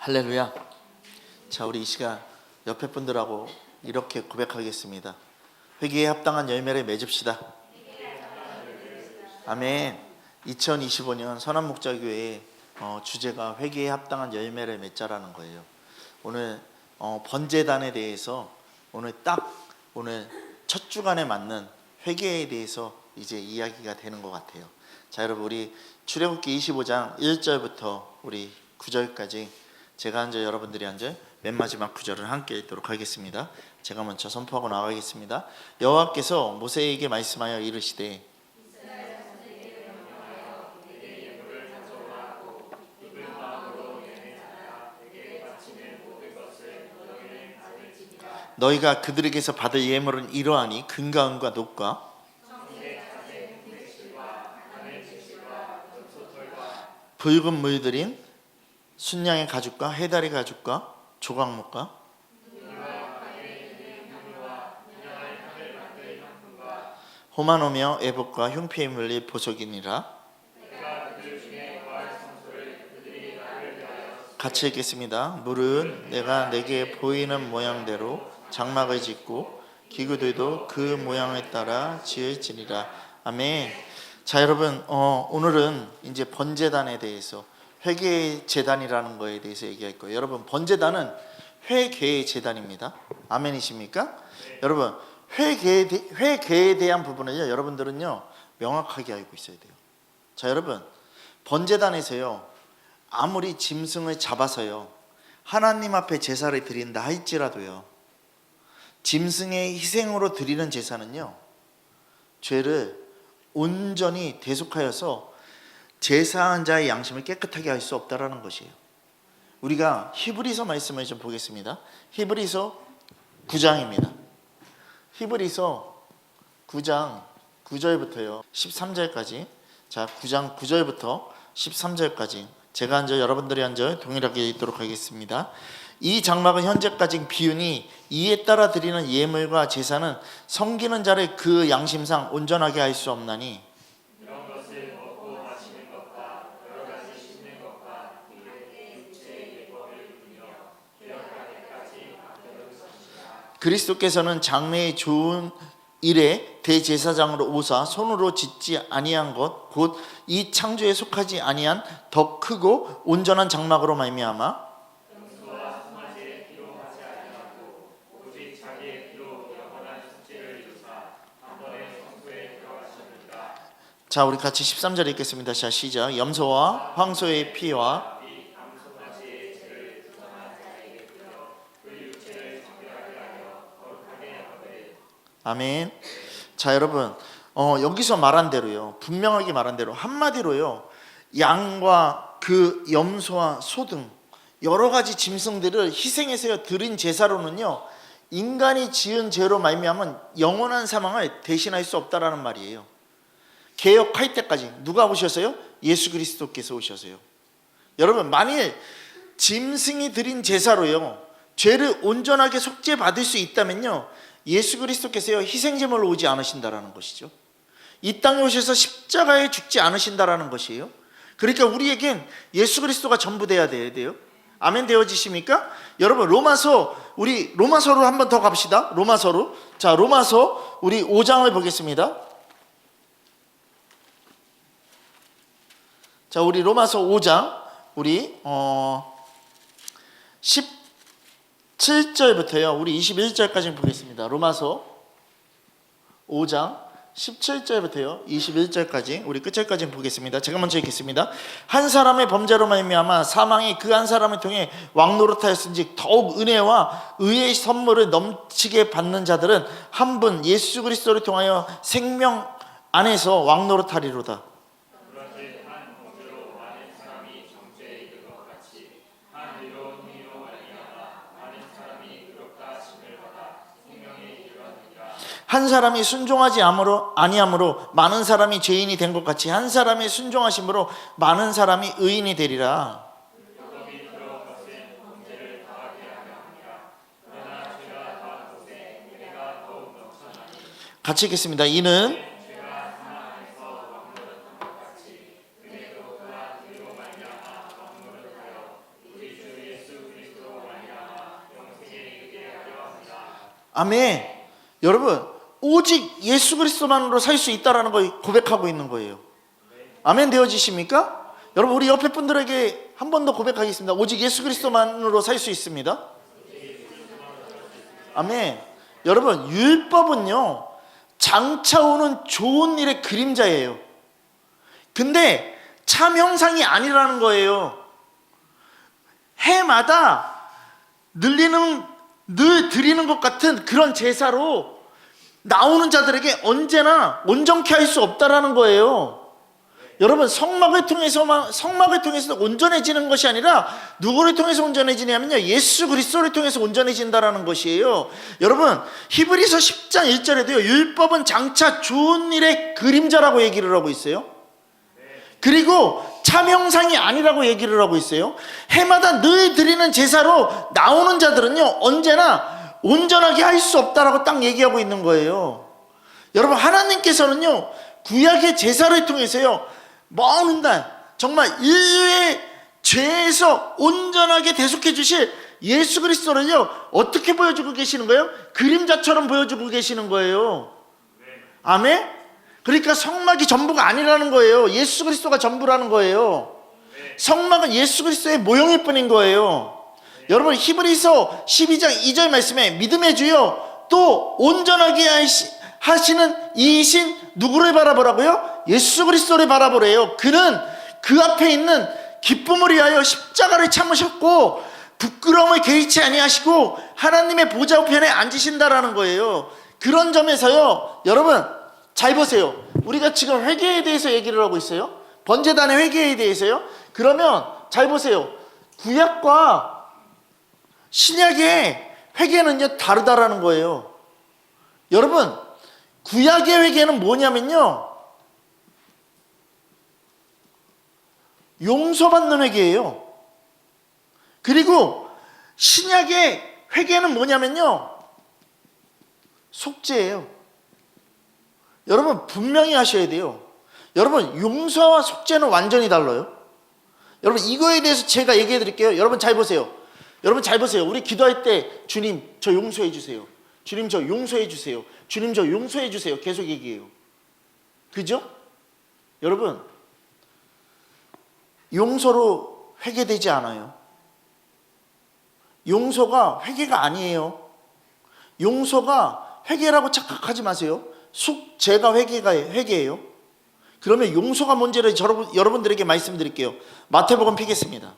할렐루야. 자, 우리 이 시간 옆에 분들하고 이렇게 고백하겠습니다. 회개에 합당한 열매를 맺읍시다. 아멘. 2025년 선한목자교회의 주제가 회개에 합당한 열매를 맺자라는 거예요. 오늘 번제단에 대해서 오늘 첫 주간에 맞는 회개에 대해서 이제 이야기가 되는 것 같아요. 자, 여러분, 우리 출애굽기 25장 1절부터 우리 9절까지 제가 한 절, 여러분들이 한 절, 맨 마지막 9절을 함께 읽도록 하겠습니다. 제가 먼저 선포하고 나가겠습니다. 여호와께서 모세에게 말씀하여 이르시되 너희가 그들에게서 받을 예물은 이러하니 금과 은과 녹과 붉은 물들인 순양의 가죽과 해다리 가죽과 조각목과 호마노며 에봇과 흉패에 물릴 보석이니라. 같이 읽겠습니다. 물은 내가 내게 보이는 모양대로 장막을 짓고 기구들도 그 모양에 따라 지을지니라. 아멘. 자, 여러분, 오늘은 이제 번제단에 대해서, 회개의 제단이라는 거에 대해서 얘기할 거예요. 여러분, 번제단은 회개의 제단입니다. 아멘이십니까? 네. 여러분, 회개에 대한 부분을요, 여러분들은요 명확하게 알고 있어야 돼요. 자, 여러분, 번제단에서요 아무리 짐승을 잡아서요 하나님 앞에 제사를 드린다 할지라도요, 짐승의 희생으로 드리는 제사는요 죄를 온전히 대속하여서 제사한 자의 양심을 깨끗하게 할 수 없다라는 것이에요. 우리가 히브리서 말씀을 좀 보겠습니다. 히브리서 9장입니다. 히브리서 9장 9절부터요 13절까지. 자, 9장 9절부터 13절까지 제가 한 절, 여러분들이 한 절 동일하게 읽도록 하겠습니다. 이 장막은 현재까지 비우니 이에 따라 드리는 예물과 제사는 섬기는 자를 그 양심상 온전하게 할 수 없나니 이런 것을 먹고 마시는 것과 여러 가지 씻는 것과 육체의 예법을 이루며 개혁하기까지 만드는 것이라. 그리스도께서는 장래의 좋은 일에 대제사장으로 오사 손으로 짓지 아니한 것 곧 이 창조에 속하지 아니한 더 크고 온전한 장막으로 말미암아 염소와 송아지의 피로 하지 아니하고 오직 자기의 피로 영원한 속죄를 이루사 한 번에 성소에 들어가셨느니라. 자, 우리 같이 13절 읽겠습니다. 자, 시작. 염소와 황소의 피와 암송아지의 죄를 주장한 자에게 뿌려 그 육체를 정결하게 하여 거룩하게 하거든. 아멘. 자, 여러분, 여기서 말한 대로요, 분명하게 말한 대로 한마디로요, 양과 그 염소와 소 등 여러 가지 짐승들을 희생해서 드린 제사로는요 인간이 지은 죄로 말미암은 영원한 사망을 대신할 수 없다라는 말이에요. 개혁할 때까지 누가 오셨어요? 예수 그리스도께서 오셨어요. 여러분, 만일 짐승이 드린 제사로요 죄를 온전하게 속죄받을 수 있다면요 예수 그리스도께서요 희생제물로 오지 않으신다라는 것이죠. 이 땅에 오셔서 십자가에 죽지 않으신다라는 것이에요. 그러니까 우리에겐 예수 그리스도가 전부 돼야 돼요. 아멘 되어지십니까? 여러분, 우리 로마서로 한 번 더 갑시다. 로마서로. 자, 로마서 우리 5장을 보겠습니다. 자, 우리 로마서 5장 우리 17절부터요 우리 21절까지 보겠습니다. 로마서 5장 17절부터요 21절까지 우리 끝절까지 보겠습니다. 제가 먼저 읽겠습니다. 한 사람의 범죄로 말미암아 사망이 그 한 사람을 통해 왕노릇하였은즉 더욱 은혜와 의의 선물을 넘치게 받는 자들은 한 분 예수 그리스도를 통하여 생명 안에서 왕노릇하리로다. 한 사람이 순종하지 아니함으로 많은 사람이 죄인이 된 것 같이 한 사람의 순종하심으로 많은 사람이 의인이 되리라. 같이 읽겠습니다. 이는 아멘. 여러분, 오직 예수 그리스도만으로 살 수 있다라는 걸 고백하고 있는 거예요. 아멘 되어지십니까? 여러분, 우리 옆에 분들에게 한 번 더 고백하겠습니다. 오직 예수 그리스도만으로 살 수 있습니다. 아멘. 여러분, 율법은요 장차 오는 좋은 일의 그림자예요. 근데 참 형상이 아니라는 거예요. 해마다 늘 드리는 것 같은 그런 제사로 나오는 자들에게 언제나 온전케 할 수 없다라는 거예요. 여러분, 성막을 통해서 온전해지는 것이 아니라 누구를 통해서 온전해지냐면요, 예수 그리스도를 통해서 온전해진다라는 것이에요. 여러분, 히브리서 10장 1절에도요 율법은 장차 좋은 일의 그림자라고 얘기를 하고 있어요. 그리고 참 형상이 아니라고 얘기를 하고 있어요. 해마다 늘 드리는 제사로 나오는 자들은요 언제나 온전하게 할 수 없다라고 딱 얘기하고 있는 거예요. 여러분, 하나님께서는요 구약의 제사를 통해서요 먼 날 정말 인류의 죄에서 온전하게 대속해 주실 예수 그리스도를요 어떻게 보여주고 계시는 거예요? 그림자처럼 보여주고 계시는 거예요. 아멘? 그러니까 성막이 전부가 아니라는 거예요. 예수 그리스도가 전부라는 거예요. 성막은 예수 그리스도의 모형일 뿐인 거예요. 여러분, 히브리서 12장 2절 말씀에 믿음의 주여 또 온전하게 하시는 이이신 누구를 바라보라고요? 예수 그리스도를 바라보래요. 그는 그 앞에 있는 기쁨을 위하여 십자가를 참으셨고 부끄러움을 개의치 아니하시고 하나님의 보좌 우편에 앉으신다라는 거예요. 그런 점에서요 여러분 잘 보세요. 우리가 지금 회개에 대해서 얘기를 하고 있어요. 번제단의 회개에 대해서요. 그러면 잘 보세요. 구약과 신약의 회개는요 다르다라는 거예요. 여러분, 구약의 회개는 뭐냐면요 용서받는 회개예요. 그리고 신약의 회개는 뭐냐면요 속죄예요. 여러분, 분명히 하셔야 돼요. 여러분, 용서와 속죄는 완전히 달라요. 여러분, 이거에 대해서 제가 얘기해 드릴게요. 여러분 잘 보세요. 여러분 잘 보세요. 우리 기도할 때 주님 저 용서해 주세요. 주님 저 용서해 주세요. 주님 저 용서해 주세요. 계속 얘기해요. 그죠? 여러분, 용서로 회개되지 않아요. 용서가 회개가 아니에요. 용서가 회개라고 착각하지 마세요. 속죄가 회개예요. 그러면 용서가 뭔지를 여러분들에게 말씀드릴게요. 마태복음 피겠습니다.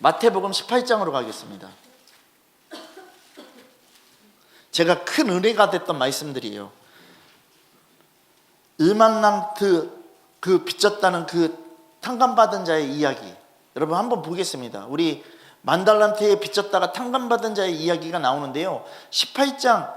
마태복음 18장으로 가겠습니다. 제가 큰 은혜가 됐던 말씀들이에요. 10000란트 그 빚졌다는 그 탕감받은 자의 이야기, 여러분 한번 보겠습니다. 우리 10,000달란트에 빚졌다가 탕감받은 자의 이야기가 나오는데요 18장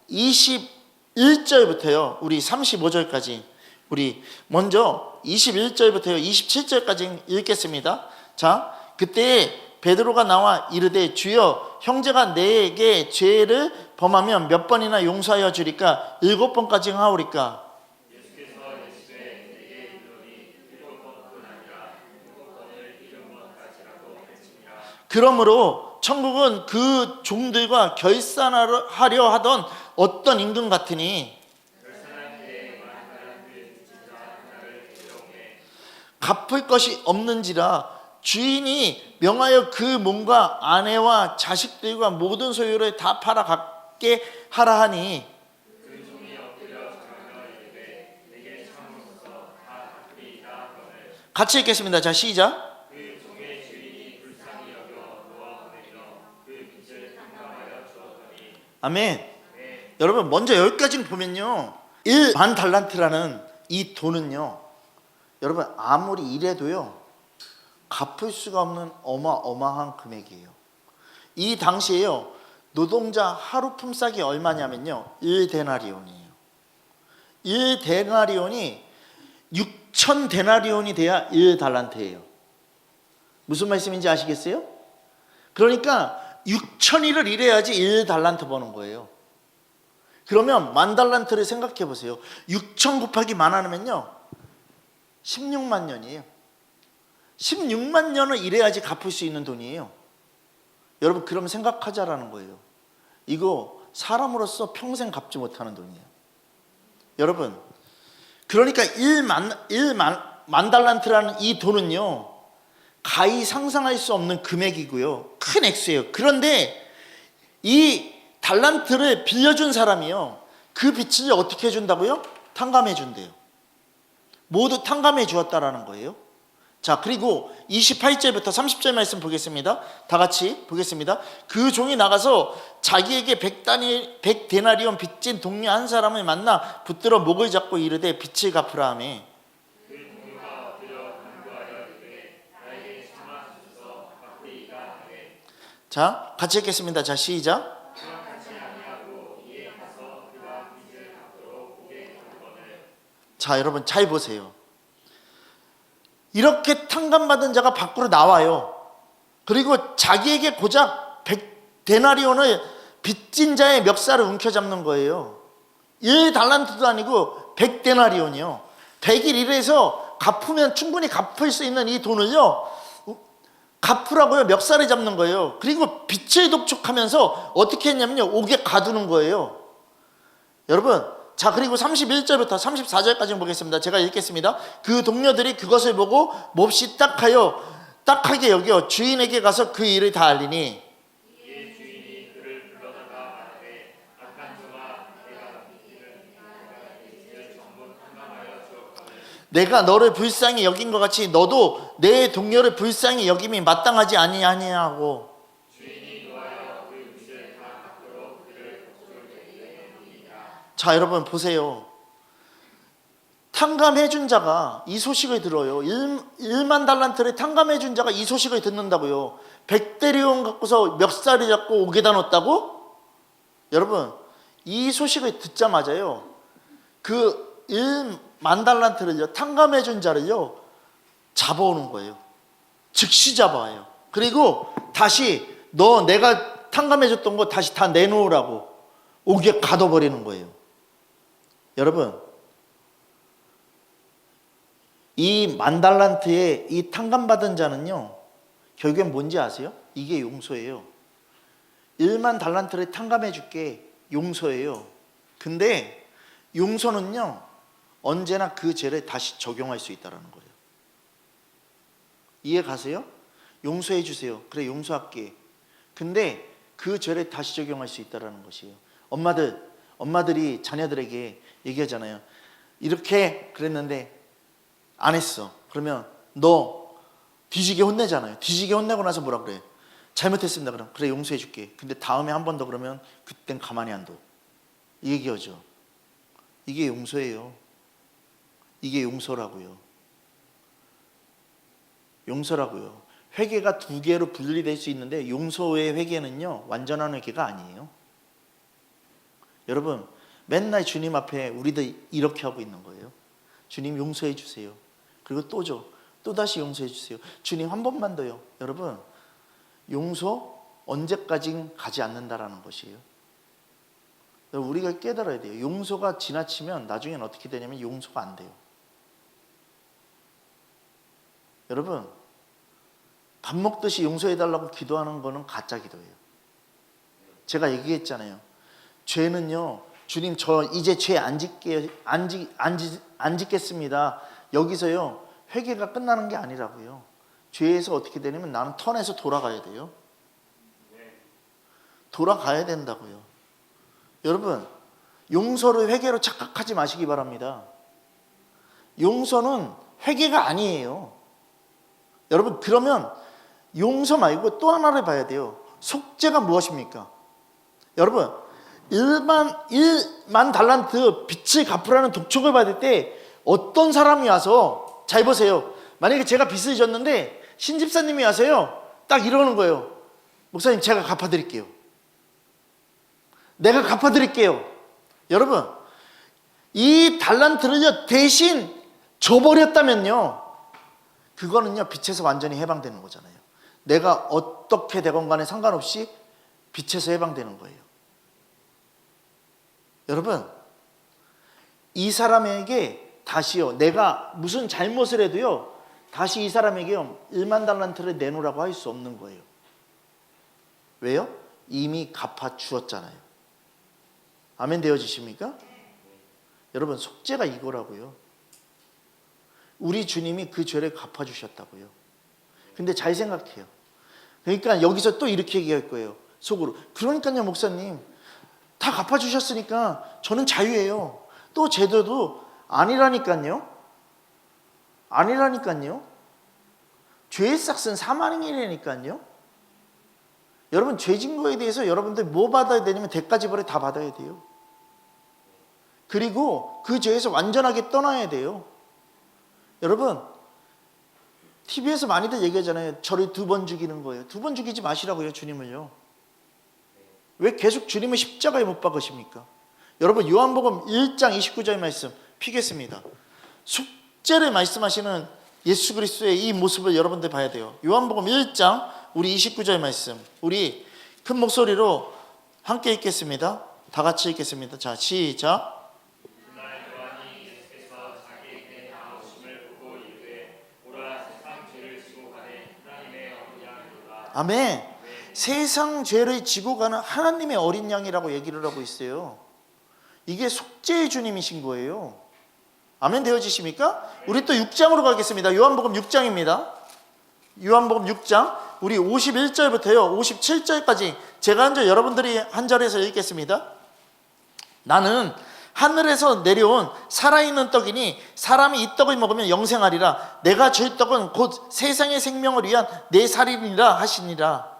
21절부터요 우리 35절까지, 우리 먼저 21절부터요 27절까지 읽겠습니다. 자, 그때 베드로가 나와 이르되 주여 형제가 내게 죄를 범하면 몇 번이나 용서하여 주리까? 7번까지 하오리까? 그러므로 천국은 그 종들과 결산하려 하던 어떤 임금 같으니 갚을 것이 없는지라 주인이 명하여 그 몸과 아내와 자식들과 모든 소유를 다 팔아 갖게 하라 하니, 같이 읽겠습니다. 자, 시작. 아멘. 여러분, 먼저 여기까지는 보면요 1,000달란트라는 이 돈은요 여러분 아무리 일해도요 갚을 수가 없는 어마어마한 금액이에요. 이 당시에요 노동자 하루 품삯이 얼마냐면요 1데나리온이에요. 1데나리온이 6,000데나리온이 돼야 1달란트예요. 무슨 말씀인지 아시겠어요? 그러니까 6,000일을 일해야지 1달란트 버는 거예요. 그러면 10,000달란트를 생각해 보세요. 6,000 곱하기 만 하면요 16만 년이에요. 16만 년을 일해야지 갚을 수 있는 돈이에요. 여러분 그럼 생각하자라는 거예요. 이거 사람으로서 평생 갚지 못하는 돈이에요. 여러분 그러니까 1만 달란트라는 이 돈은요 가히 상상할 수 없는 금액이고요, 큰 액수예요. 그런데 이 달란트를 빌려준 사람이요 그 빚을 어떻게 해준다고요? 탕감해 준대요. 모두 탕감해 주었다라는 거예요. 자, 그리고 28절부터 30절 말씀 보겠습니다. 다 같이 보겠습니다. 그 종이 나가서 자기에게 100데나리온 빚진 동료 한 사람을 만나 붙들어 목을 잡고 이르되 빚을 갚으라 하며. 자, 같이 읽겠습니다. 자, 시작. 자, 여러분 잘 보세요. 이렇게 탕감받은 자가 밖으로 나와요. 그리고 자기에게 고작 100데나리온을 빚진 자의 멱살을 움켜잡는 거예요. 1달란트도 아니고 100데나리온이요. 100일 일해서 갚으면 충분히 갚을 수 있는 이 돈을요 갚으라고요 멱살을 잡는 거예요. 그리고 빚을 독촉하면서 어떻게 했냐면요 옥에 가두는 거예요. 여러분 자, 그리고 31절부터 34절까지 보겠습니다. 제가 읽겠습니다. 그 동료들이 그것을 보고 몹시 딱하게 여겨 주인에게 가서 그 일을 다 알리니 이에 주인이 그를 불러다가 말하되 악한 종아 내가 너를 불쌍히 여긴 것 같이 너도 내 동료를 불쌍히 여김이 마땅하지 아니하냐고. 자, 여러분 보세요. 탕감해준 자가 이 소식을 들어요. 1만 달란트를 탕감해준 자가 이 소식을 듣는다고요. 100데나리온 갖고서 멱살을 잡고 옥에다 넣었다고? 여러분 이 소식을 듣자마자요 그 1만 달란트를요 탕감해준 자를요 잡아오는 거예요. 즉시 잡아와요. 그리고 다시 너 내가 탕감해줬던 거 다시 다 내놓으라고 옥에 가둬버리는 거예요. 여러분 이 10,000달란트의 이 탕감받은 자는요 결국엔 뭔지 아세요? 이게 용서예요. 1만 달란트를 탕감해 줄게 용서예요. 근데 용서는요 언제나 그 죄를 다시 적용할 수 있다는 거예요. 이해 가세요? 용서해 주세요. 그래 용서할게. 근데 그 죄를 다시 적용할 수 있다는 것이에요. 엄마들이 자녀들에게 얘기하잖아요. 이렇게 그랬는데 안 했어. 그러면 너 뒤지게 혼내잖아요. 뒤지게 혼내고 나서 뭐라 그래? 잘못했습니다. 그럼 그래 용서해 줄게. 근데 다음에 한 번 더 그러면 그땐 가만히 안 둬. 이 얘기하죠. 이게 용서예요. 이게 용서라고요. 용서라고요. 회개가 두 개로 분리될 수 있는데 용서의 회개는요 완전한 회개가 아니에요. 여러분 맨날 주님 앞에 우리들 이렇게 하고 있는 거예요. 주님 용서해 주세요. 그리고 또다시 용서해 주세요. 주님 한 번만 더요. 여러분 용서 언제까지 가지 않는다라는 것이에요. 우리가 깨달아야 돼요. 용서가 지나치면 나중엔 어떻게 되냐면 용서가 안 돼요. 여러분 밥 먹듯이 용서해달라고 기도하는 거는 가짜 기도예요. 제가 얘기했잖아요. 죄는요 주님 저 이제 죄 안 짓겠습니다. 여기서요 회개가 끝나는 게 아니라고요. 죄에서 어떻게 되냐면 나는 턴에서 돌아가야 돼요. 돌아가야 된다고요. 여러분 용서를 회개로 착각하지 마시기 바랍니다. 용서는 회개가 아니에요. 여러분 그러면 용서 말고 또 하나를 봐야 돼요. 속죄가 무엇입니까? 여러분 1만 달란트 빚을 갚으라는 독촉을 받을 때 어떤 사람이 와서 잘 보세요. 만약에 제가 빚을 졌는데 신집사님이 와서요 딱 이러는 거예요. 목사님 제가 갚아드릴게요. 내가 갚아드릴게요. 여러분 이 달란트를요 대신 줘버렸다면요 그거는요 빚에서 완전히 해방되는 거잖아요. 내가 어떻게 되건 간에 상관없이 빚에서 해방되는 거예요. 여러분 이 사람에게 다시요 내가 무슨 잘못을 해도요 다시 이 사람에게요 1만 달란트를 내놓으라고 할 수 없는 거예요. 왜요? 이미 갚아 주었잖아요. 아멘 되어지십니까? 여러분, 속죄가 이거라고요. 우리 주님이 그 죄를 갚아 주셨다고요. 근데 잘 생각해요. 그러니까 여기서 또 이렇게 얘기할 거예요. 속으로. 그러니까요, 목사님. 다 갚아 주셨으니까 저는 자유예요. 또 제도도 아니라니까요. 아니라니까요. 죄의 싹은 사망이라니까요. 여러분, 죄진 거에 대해서 여러분들 뭐 받아야 되냐면 대가지불에 다 받아야 돼요. 그리고 그 죄에서 완전하게 떠나야 돼요. 여러분, TV에서 많이들 얘기하잖아요. 저를 2번 죽이는 거예요. 2번 죽이지 마시라고요, 주님을요. 왜 계속 주님을 십자가에 못 박으십니까? 여러분, 요한복음 1장 29절 말씀 피겠습니다. 속죄를 말씀하시는 예수 그리스도의 이 모습을 여러분들 봐야 돼요. 요한복음 1장 우리 29절 말씀, 우리 큰 목소리로 함께 읽겠습니다. 다 같이 읽겠습니다. 자, 시작. 아멘. 세상 죄를 지고 가는 하나님의 어린 양이라고 얘기를 하고 있어요. 이게 속죄의 주님이신 거예요. 아멘 되어지십니까? 우리 또 6장으로 가겠습니다. 요한복음 6장입니다. 요한복음 6장 우리 51절부터요 57절까지 제가 한 절 여러분들이 한 절에서 읽겠습니다. 나는 하늘에서 내려온 살아있는 떡이니 사람이 이 떡을 먹으면 영생하리라. 내가 줄 떡은 곧 세상의 생명을 위한 내 살이니라 하시니라.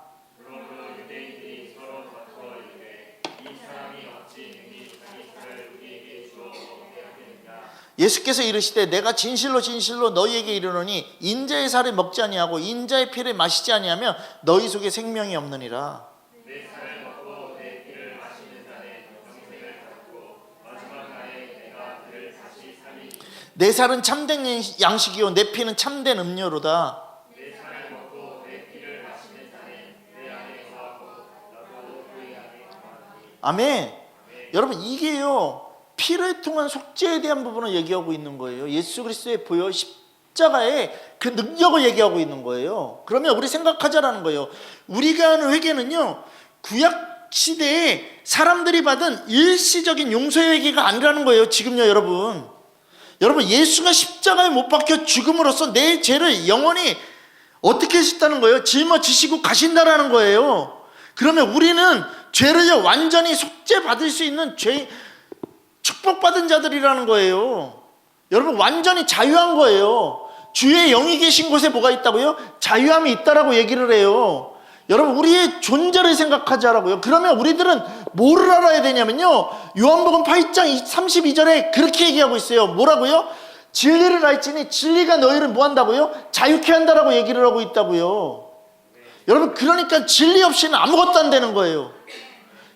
예수께서 이르시되 내가 진실로 진실로 너희에게 이르노니 인자의 살을 먹지 아니하고 인자의 피를 마시지 아니하면 너희 속에 생명이 없느니라. 내 살을 먹고 내 피를 마시는 자는 영생을 갖고 마지막 날에 내가 그를 다시 살리리니 내 살은 참된 양식이요 내 피는 참된 음료로다. 내 살을 먹고 내 피를 마시는 자는 내 안에 거하고 나도 그의 안에 거하리니. 아멘. 여러분, 이게요 피를 통한 속죄에 대한 부분을 얘기하고 있는 거예요. 예수 그리스도의 보혈 십자가의 그 능력을 얘기하고 있는 거예요. 그러면 우리 생각하자라는 거예요. 우리가 하는 회개는요 구약 시대에 사람들이 받은 일시적인 용서의 회개가 아니라는 거예요. 지금요 여러분, 예수가 십자가에 못 박혀 죽음으로써 내 죄를 영원히 어떻게 하셨다는 거예요? 짊어지시고 가신다라는 거예요. 그러면 우리는 죄를 완전히 속죄 받을 수 있는 축복받은 자들이라는 거예요. 여러분, 완전히 자유한 거예요. 주의 영이 계신 곳에 뭐가 있다고요? 자유함이 있다라고 얘기를 해요. 여러분, 우리의 존재를 생각하자라고요. 그러면 우리들은 뭐를 알아야 되냐면요 요한복음 8장 32절에 그렇게 얘기하고 있어요. 뭐라고요? 진리를 알지니 진리가 너희를 뭐 한다고요? 자유케 한다라고 얘기를 하고 있다고요. 여러분, 그러니까 진리 없이는 아무것도 안 되는 거예요.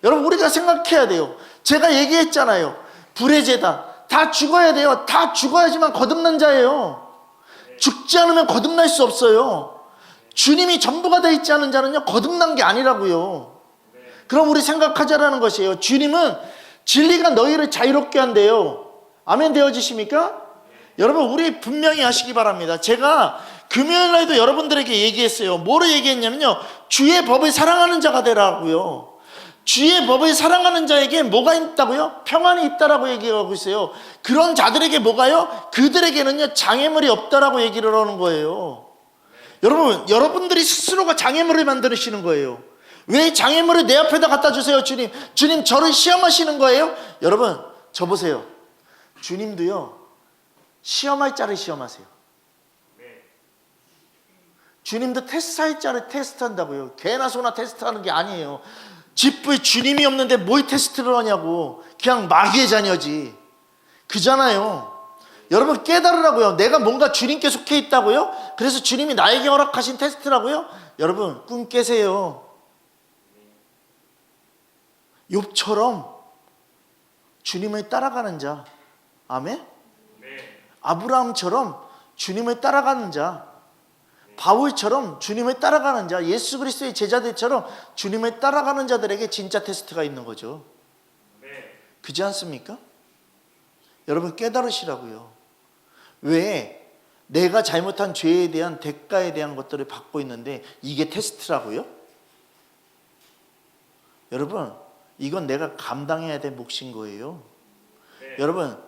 여러분, 우리가 생각해야 돼요. 제가 얘기했잖아요. 불의 제단 다 죽어야 돼요. 다 죽어야지만 거듭난 자예요. 죽지 않으면 거듭날 수 없어요. 주님이 전부가 되어 있지 않은 자는요 거듭난 게 아니라고요. 그럼 우리 생각하자라는 것이에요. 주님은 진리가 너희를 자유롭게 한대요. 아멘 되어지십니까? 여러분, 우리 분명히 하시기 바랍니다. 제가 금요일날도 여러분들에게 얘기했어요. 뭐를 얘기했냐면요 주의 법을 사랑하는 자가 되라고요. 주의 법을 사랑하는 자에게 뭐가 있다고요? 평안이 있다라고 얘기하고 있어요. 그런 자들에게 뭐가요? 그들에게는요 장애물이 없다라고 얘기를 하는 거예요. 여러분, 여러분들이 스스로가 장애물을 만드시는 거예요. 왜 장애물을 내 앞에다 갖다 주세요? 주님 저를 시험하시는 거예요? 여러분, 저 보세요. 주님도요 시험할 자를 시험하세요. 주님도 테스트할 자를 테스트한다고요. 개나 소나 테스트하는 게 아니에요. 집부에 주님이 없는데 뭘 테스트를 하냐고. 그냥 마귀의 자녀지. 그잖아요. 여러분, 깨달으라고요. 내가 뭔가 주님께 속해 있다고요? 그래서 주님이 나에게 허락하신 테스트라고요? 여러분, 꿈 깨세요. 욥처럼 주님을 따라가는 자. 아멘? 아브라함처럼 주님을 따라가는 자. 바울처럼 주님을 따라가는 자, 예수 그리스도의 제자들처럼 주님을 따라가는 자들에게 진짜 테스트가 있는 거죠. 그렇지 않습니까? 여러분, 깨달으시라고요. 왜? 내가 잘못한 죄에 대한 대가에 대한 것들을 받고 있는데 이게 테스트라고요? 여러분, 이건 내가 감당해야 될 몫인 거예요. 여러분,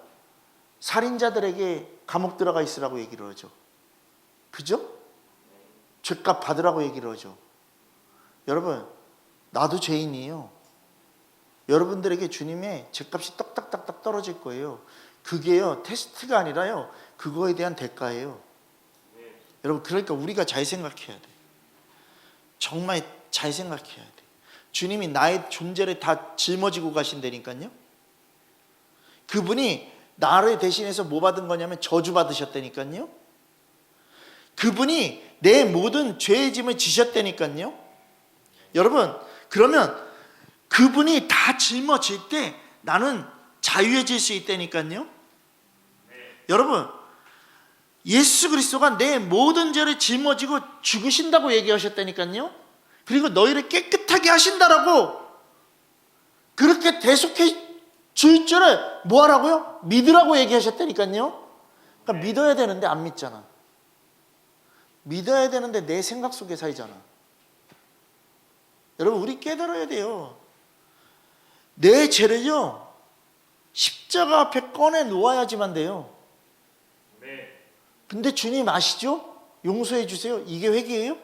살인자들에게 감옥 들어가 있으라고 얘기를 하죠. 그죠? 죄값 받으라고 얘기를 하죠. 여러분, 나도 죄인이에요. 여러분들에게 주님의 죄값이 떡딱딱딱 떨어질 거예요. 그게요, 테스트가 아니라요, 그거에 대한 대가예요. 여러분, 그러니까 우리가 잘 생각해야 돼. 정말 잘 생각해야 돼. 주님이 나의 존재를 다 짊어지고 가신다니까요. 그분이 나를 대신해서 뭐 받은 거냐면 저주 받으셨다니까요. 그분이 내 모든 죄의 짐을 지셨다니까요. 여러분, 그러면 그분이 다 짊어질 때 나는 자유해질 수 있다니까요. 여러분, 예수 그리스도가 내 모든 죄를 짊어지고 죽으신다고 얘기하셨다니까요. 그리고 너희를 깨끗하게 하신다라고, 그렇게 대속해 줄 줄을 뭐 하라고요? 믿으라고 얘기하셨다니까요. 그러니까 믿어야 되는데 안 믿잖아. 믿어야 되는데 내 생각 속에 살잖아. 여러분, 우리 깨달아야 돼요. 내 죄를요, 십자가 앞에 꺼내 놓아야지만 돼요. 근데 주님 아시죠? 용서해 주세요. 이게 회개예요?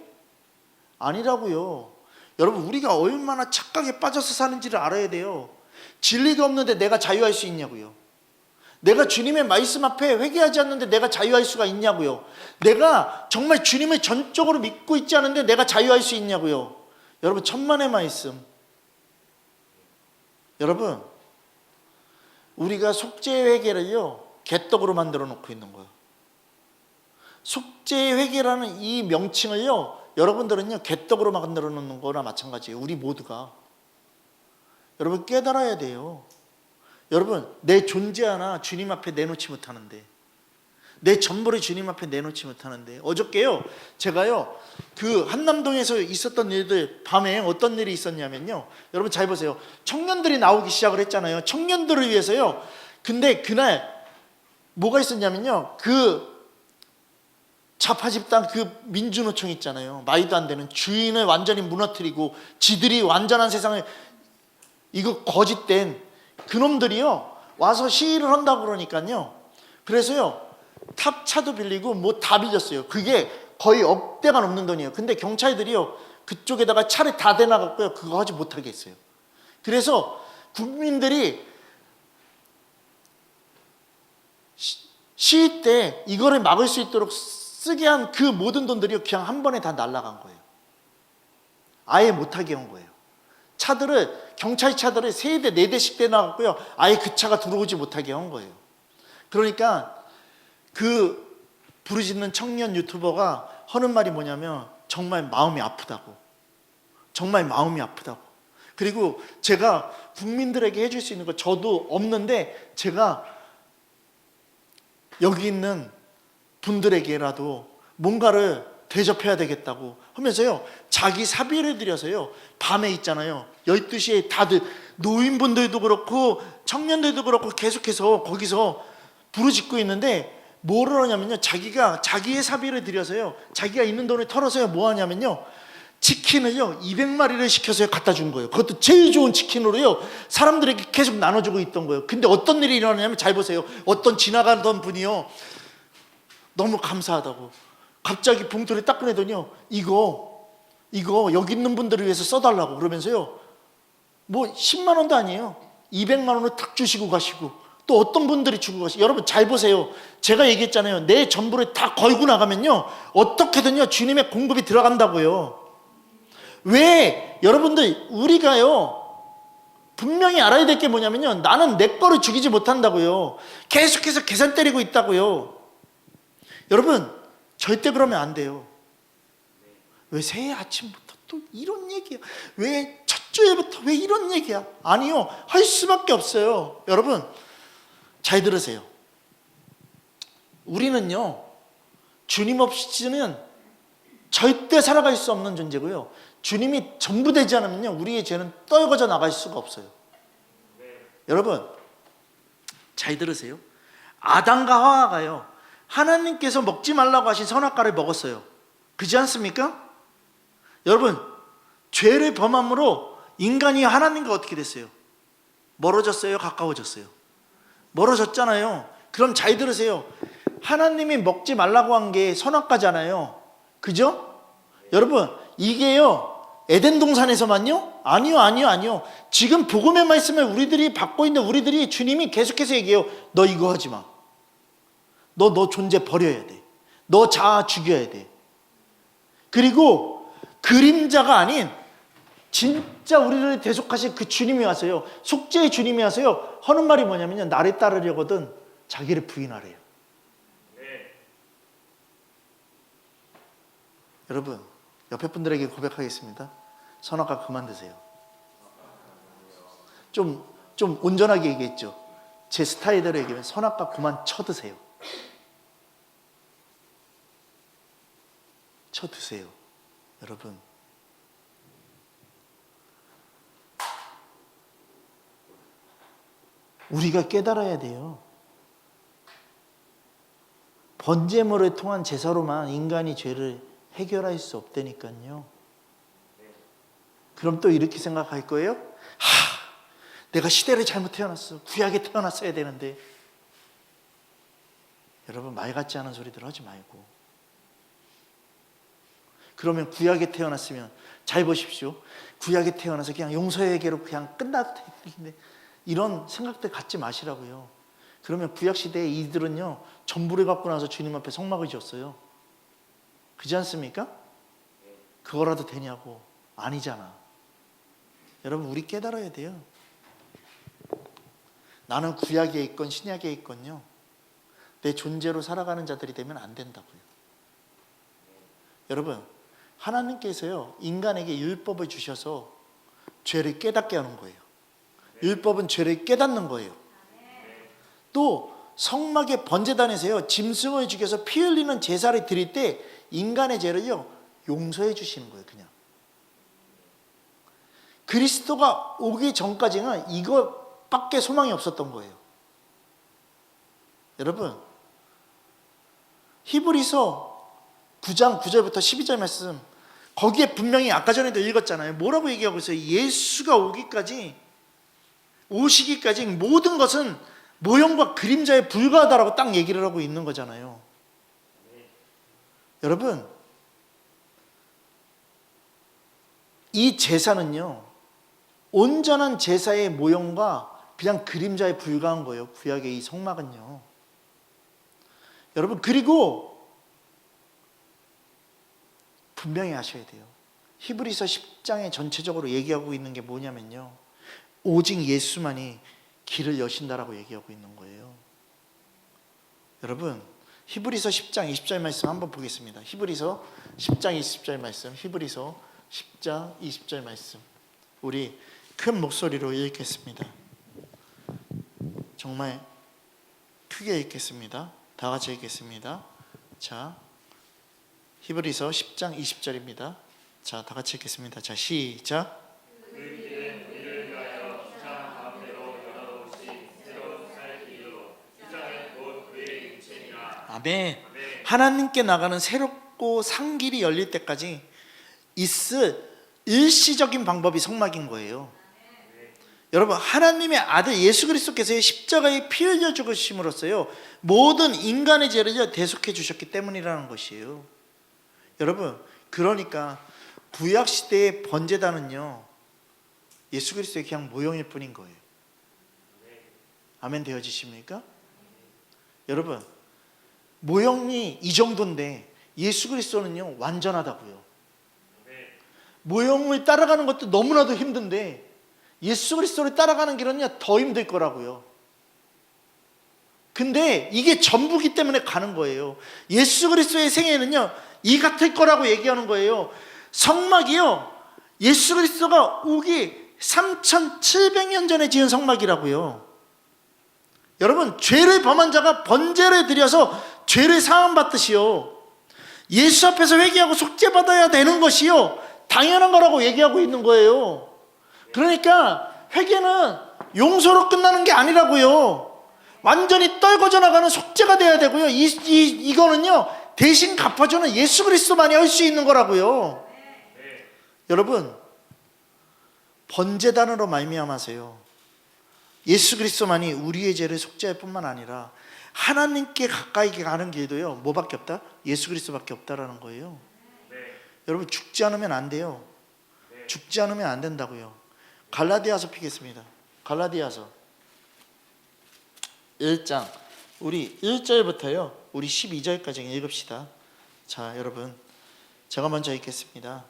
아니라고요. 여러분, 우리가 얼마나 착각에 빠져서 사는지를 알아야 돼요. 진리가 없는데 내가 자유할 수 있냐고요. 내가 주님의 말씀 앞에 회개하지 않는데 내가 자유할 수가 있냐고요. 내가 정말 주님을 전적으로 믿고 있지 않은데 내가 자유할 수 있냐고요. 여러분, 천만의 말씀. 여러분, 우리가 속죄 회개를요, 개떡으로 만들어 놓고 있는 거예요. 속죄 회개라는 이 명칭을요, 여러분들은요, 개떡으로 만들어 놓는 거나 마찬가지예요. 우리 모두가. 여러분, 깨달아야 돼요. 여러분, 내 존재 하나 주님 앞에 내놓지 못하는데, 내 전부를 주님 앞에 내놓지 못하는데, 어저께요, 제가요, 그 한남동에서 있었던 일들, 밤에 어떤 일이 있었냐면요, 여러분 잘 보세요. 청년들이 나오기 시작을 했잖아요. 청년들을 위해서요. 근데 그날 뭐가 있었냐면요, 그 좌파 집단, 그 민주노총 있잖아요. 말도 안 되는, 주인을 완전히 무너뜨리고 지들이 완전한 세상을, 이거 거짓된 그놈들이요, 와서 시위를 한다고 그러니까요. 그래서요, 탑차도 빌리고 뭐 다 빌렸어요. 그게 거의 억대가 넘는 돈이에요. 근데 경찰들이요, 그쪽에다가 차를 다 대놔갖고요, 그거 하지 못하게 했어요. 그래서 국민들이 시위 때 이거를 막을 수 있도록 쓰게 한 그 모든 돈들이 그냥 한 번에 다 날아간 거예요. 아예 못하게 한 거예요. 차들을, 경찰 차들을 3대 4대씩 대놔갖고요, 아예 그 차가 들어오지 못하게 한 거예요. 그러니까 그 부르짖는 청년 유튜버가 하는 말이 뭐냐면, 정말 마음이 아프다고. 정말 마음이 아프다고. 그리고 제가 국민들에게 해줄 수 있는 거 저도 없는데, 제가 여기 있는 분들에게라도 뭔가를 대접해야 되겠다고 하면서요, 자기 사비를 들여서요, 밤에 있잖아요, 12시에 다들, 노인분들도 그렇고 청년들도 그렇고 계속해서 거기서 부르짖고 있는데, 뭐를 하냐면요, 자기가 자기의 사비를 들여서요, 자기가 있는 돈을 털어서요, 뭐 하냐면요, 치킨을요 200마리를 시켜서 갖다 준 거예요. 그것도 제일 좋은 치킨으로요, 사람들에게 계속 나눠주고 있던 거예요. 근데 어떤 일이 일어나냐면, 잘 보세요. 어떤 지나가던 분이요, 너무 감사하다고 갑자기 봉투를 딱 꺼내더니요, 이거 여기 있는 분들을 위해서 써달라고 그러면서요, 뭐 10만 원도 아니에요, 200만 원을 탁 주시고 가시고, 또 어떤 분들이 주고 가시고. 여러분 잘 보세요. 제가 얘기했잖아요, 내 전부를 다 걸고 나가면요, 어떻게든요 주님의 공급이 들어간다고요. 왜? 여러분들, 우리가요 분명히 알아야 될 게 뭐냐면요, 나는 내 거를 죽이지 못한다고요. 계속해서 계산 때리고 있다고요. 여러분, 절대 그러면 안 돼요. 왜 새해 아침부터 또 이런 얘기야? 왜 첫 주에부터 왜 이런 얘기야? 아니요, 할 수밖에 없어요. 여러분 잘 들으세요. 우리는요, 주님 없이는 절대 살아갈 수 없는 존재고요, 주님이 전부 되지 않으면요, 우리의 죄는 떨궈져 나갈 수가 없어요. 여러분 잘 들으세요. 아담과 하와가요, 하나님께서 먹지 말라고 하신 선악과를 먹었어요. 그렇지 않습니까? 여러분, 죄를 범함으로 인간이 하나님과 어떻게 됐어요? 멀어졌어요? 가까워졌어요? 멀어졌잖아요. 그럼 잘 들으세요. 하나님이 먹지 말라고 한 게 선악과잖아요. 그죠? 여러분, 이게요 에덴 동산에서만요? 아니요. 지금 복음의 말씀을 우리들이 받고 있는 우리들이 주님이 계속해서 얘기해요. 너 이거 하지 마. 너 존재 버려야 돼. 너 자아 죽여야 돼. 그리고 그림자가 아닌 진짜 우리를 대속하신 그 주님이 와서요, 속죄의 주님이 와서요 하는 말이 뭐냐면요, 나를 따르려거든 자기를 부인하래요. 여러분, 옆에 분들에게 고백하겠습니다. 선악과 그만 드세요. 좀 온전하게 얘기했죠. 제 스타일대로 얘기하면 선악과 그만 쳐드세요. 쳐드세요. 여러분, 우리가 깨달아야 돼요. 번제물을 통한 제사로만 인간이 죄를 해결할 수 없다니까요. 그럼 또 이렇게 생각할 거예요? 내가 시대를 잘못 태어났어. 구약에 태어났어야 되는데. 여러분, 말 같지 않은 소리들 하지 말고. 그러면 구약에 태어났으면, 잘 보십시오. 구약에 태어나서 그냥 용서회개로 그냥 끝나도 되는데 이런 생각들 갖지 마시라고요. 그러면 구약시대에 이들은요 전부를 갖고 나서 주님 앞에 성막을 지었어요. 그렇지 않습니까? 그거라도 되냐고. 아니잖아. 여러분, 우리 깨달아야 돼요. 나는 구약에 있건 신약에 있건요 내 존재로 살아가는 자들이 되면 안 된다고요. 여러분, 하나님께서요 인간에게 율법을 주셔서 죄를 깨닫게 하는 거예요. 율법은 죄를 깨닫는 거예요. 또 성막의 번제단에서요 짐승을 죽여서 피 흘리는 제사를 드릴 때 인간의 죄를요 용서해 주시는 거예요. 그냥 그리스도가 오기 전까지는 이것밖에 소망이 없었던 거예요. 여러분, 히브리서 9장 9절부터 12절 말씀, 거기에 분명히 아까 전에도 읽었잖아요. 뭐라고 얘기하고 있어요? 예수가 오시기까지 모든 것은 모형과 그림자에 불과하다라고 딱 얘기를 하고 있는 거잖아요. 여러분, 이 제사는요 온전한 제사의 모형과 그냥 그림자에 불과한 거예요. 구약의 이 성막은요. 여러분, 그리고 분명히 아셔야 돼요. 히브리서 10장에 전체적으로 얘기하고 있는 게 뭐냐면요, 오직 예수만이 길을 여신다라고 얘기하고 있는 거예요. 여러분, 히브리서 10장 20절 말씀 한번 보겠습니다. 히브리서 10장 20절 말씀, 히브리서 10장 20절 말씀, 우리 큰 목소리로 읽겠습니다. 정말 크게 읽겠습니다. 다 같이 읽겠습니다. 자, 히브리서 10장 20절입니다. 자, 다 같이 읽겠습니다. 자, 시작. 아멘. 하나님께 나가는 새롭고 산 길이 열릴 때까지 있을 일시적인 방법이 성막인 거예요. 여러분, 하나님의 아들 예수 그리스도께서의 십자가에 피 흘려 죽으심으로써요 모든 인간의 죄를 대속해 주셨기 때문이라는 것이에요. 여러분, 그러니까 구약시대의 번제단은요 예수 그리스도의 그냥 모형일 뿐인 거예요. 아멘 되어지십니까? 여러분, 모형이 이 정도인데 예수 그리스도는요 완전하다고요. 모형을 따라가는 것도 너무나도 힘든데 예수 그리스도를 따라가는 길은요 더 힘들 거라고요. 근데 이게 전부기 때문에 가는 거예요. 예수 그리스도의 생애는요 이 같을 거라고 얘기하는 거예요. 성막이요 예수 그리스도가 오기 3700년 전에 지은 성막이라고요. 여러분, 죄를 범한 자가 번제를 드려서 죄를 사함받듯이요 예수 앞에서 회개하고 속죄받아야 되는 것이요 당연한 거라고 얘기하고 있는 거예요. 그러니까 회개는 용서로 끝나는 게 아니라고요. 완전히 떨궈져 나가는 속죄가 돼야 되고요. 이거는요 대신 갚아주는 예수 그리스도만이 할 수 있는 거라고요. 여러분, 번제단으로 말미암아서요, 예수 그리스도만이 우리의 죄를 속죄할 뿐만 아니라 하나님께 가까이 가는 길도요, 뭐밖에 없다? 예수 그리스도밖에 없다라는 거예요. 여러분, 죽지 않으면 안 돼요. 죽지 않으면 안 된다고요. 갈라디아서 피겠습니다. 갈라디아서 1장, 우리 1절부터요 우리 12절까지 읽읍시다. 자, 여러분, 제가 먼저 읽겠습니다.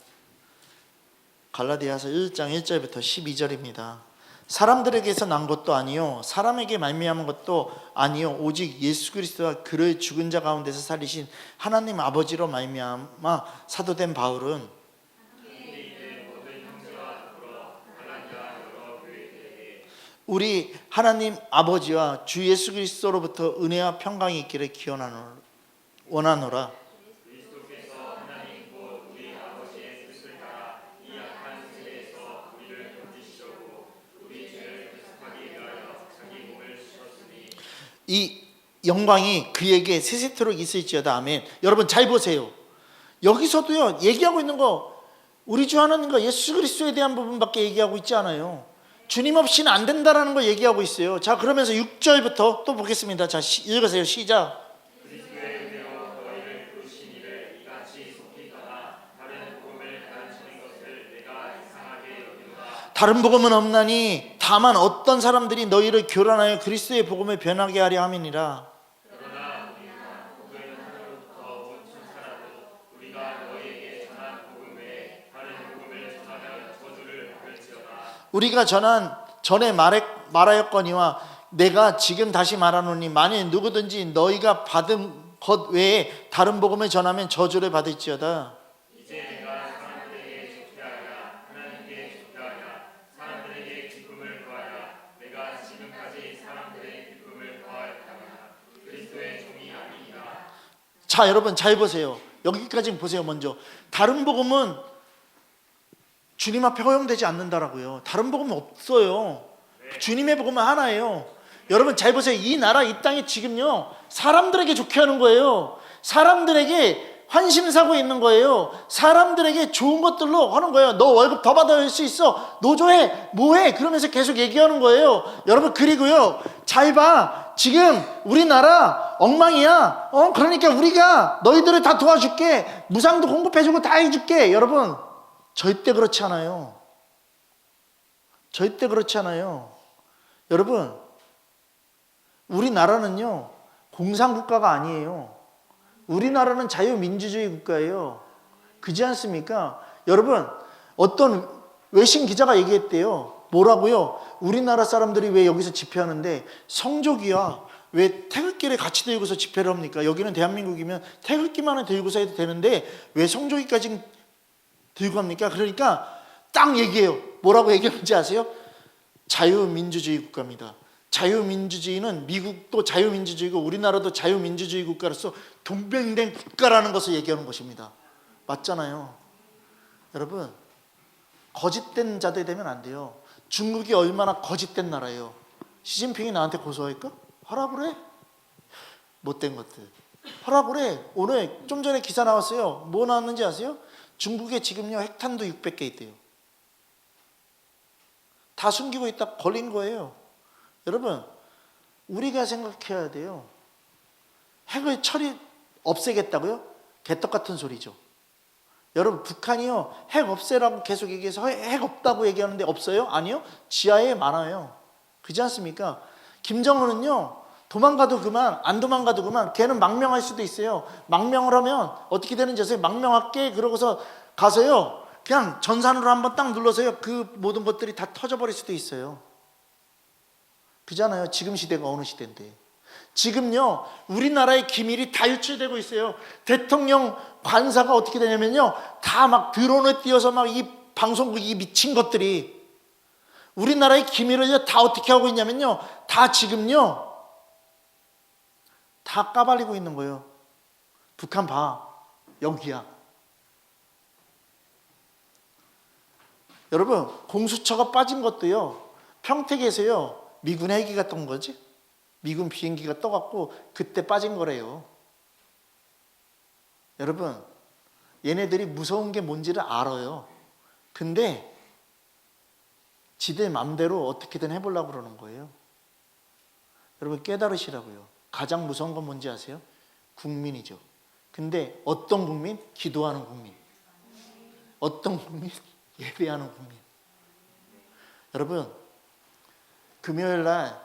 갈라디아서 1장 1절부터 12절입니다. 사람들에게서 난 것도 아니요 사람에게 말미암은 것도 아니요 오직 예수 그리스도와 그를 죽은 자 가운데서 살리신 하나님 아버지로 말미암아 사도된 바울은 우리 하나님 아버지와 주 예수 그리스도로부터 은혜와 평강이 있기를 원하노라. 이 영광이 그에게 세세토록 있을지어다. 아멘. 여러분 잘 보세요. 여기서도요 얘기하고 있는 거 우리 주 하나님과 예수 그리스도에 대한 부분밖에 얘기하고 있지 않아요. 주님 없이는 안 된다라는 걸 얘기하고 있어요. 자, 그러면서 6절부터 또 보겠습니다. 자, 읽으세요. 시작. 다른 복음은 없나니 다만 어떤 사람들이 너희를 교란하여 그리스도의 복음을 변하게 하려 함이니라. 우리가 전에 말하였거니와 내가 지금 다시 말하노니 만일 누구든지 너희가 받은 것 외에 다른 복음을 전하면 저주를 받을지어다. 자, 여러분 잘 보세요. 여기까지 보세요. 먼저 다른 복음은 주님 앞에 허용되지 않는다라고요. 다른 복음은 없어요. 주님의 복음은 하나예요. 여러분 잘 보세요. 이 나라 이 땅이 지금요 사람들에게 좋게 하는 거예요. 사람들에게 환심 사고 있는 거예요. 사람들에게 좋은 것들로 하는 거예요. 너 월급 더 받을 수 있어, 노조해, 뭐해, 그러면서 계속 얘기하는 거예요. 여러분, 그리고요 잘 봐. 지금 우리나라 엉망이야. 그러니까 우리가 너희들을 다 도와줄게, 무상도 공급해주고 다 해줄게. 여러분 절대 그렇지 않아요. 절대 그렇지 않아요. 여러분, 우리나라는요 공산국가가 아니에요. 우리나라는 자유민주주의 국가예요. 그렇지 않습니까? 여러분, 어떤 외신 기자가 얘기했대요. 뭐라고요? 우리나라 사람들이 왜 여기서 집회하는데 성조기와 왜 태극기를 같이 들고서 집회를 합니까? 여기는 대한민국이면 태극기만을 들고서 해도 되는데 왜 성조기까지 들고 합니까? 그러니까 딱 얘기해요. 뭐라고 얘기하는지 아세요? 자유민주주의 국가입니다. 자유민주주의는 미국도 자유민주주의고 우리나라도 자유민주주의 국가로서 동병된 국가라는 것을 얘기하는 것입니다. 맞잖아요. 여러분, 거짓된 자들 되면 안 돼요. 중국이 얼마나 거짓된 나라예요. 시진핑이 나한테 고소할까? 하라 그래. 못된 것들 하라 그래. 오늘 좀 전에 기사 나왔어요. 뭐 나왔는지 아세요? 중국에 지금요 핵탄두 600개 있대요. 다 숨기고 있다 걸린 거예요. 여러분, 우리가 생각해야 돼요. 핵을 없애겠다고요? 개떡 같은 소리죠. 여러분, 북한이요 핵 없애라고 계속 얘기해서 핵 없다고 얘기하는데 없어요? 아니요, 지하에 많아요. 그렇지 않습니까? 김정은은요 도망가도 그만, 안 도망가도 그만. 걔는 망명할 수도 있어요. 망명을 하면 어떻게 되는지 아세요? 망명할게 그러고서 가서요 그냥 전산으로 한번 딱 눌러서요 그 모든 것들이 다 터져버릴 수도 있어요. 그잖아요. 지금 시대가 어느 시대인데. 지금요 우리나라의 기밀이 다 유출되고 있어요. 대통령 관사가 어떻게 되냐면요 다 막 드론을 띄워서 막 이 방송국 이 미친 것들이 우리나라의 기밀을 다 어떻게 하고 있냐면요 다 지금요 다 까발리고 있는 거예요. 북한 봐, 여기야. 여러분, 공수처가 빠진 것도요 평택에서요 미군 헬기가 떤 거지? 미군 비행기가 떠갖고 그때 빠진 거래요. 여러분, 얘네들이 무서운 게 뭔지를 알아요. 근데 지들 맘대로 어떻게든 해보려고 그러는 거예요. 여러분 깨달으시라고요. 가장 무서운 건 뭔지 아세요? 국민이죠. 근데 어떤 국민? 기도하는 국민. 어떤 국민? 예배하는 국민. 여러분 금요일 날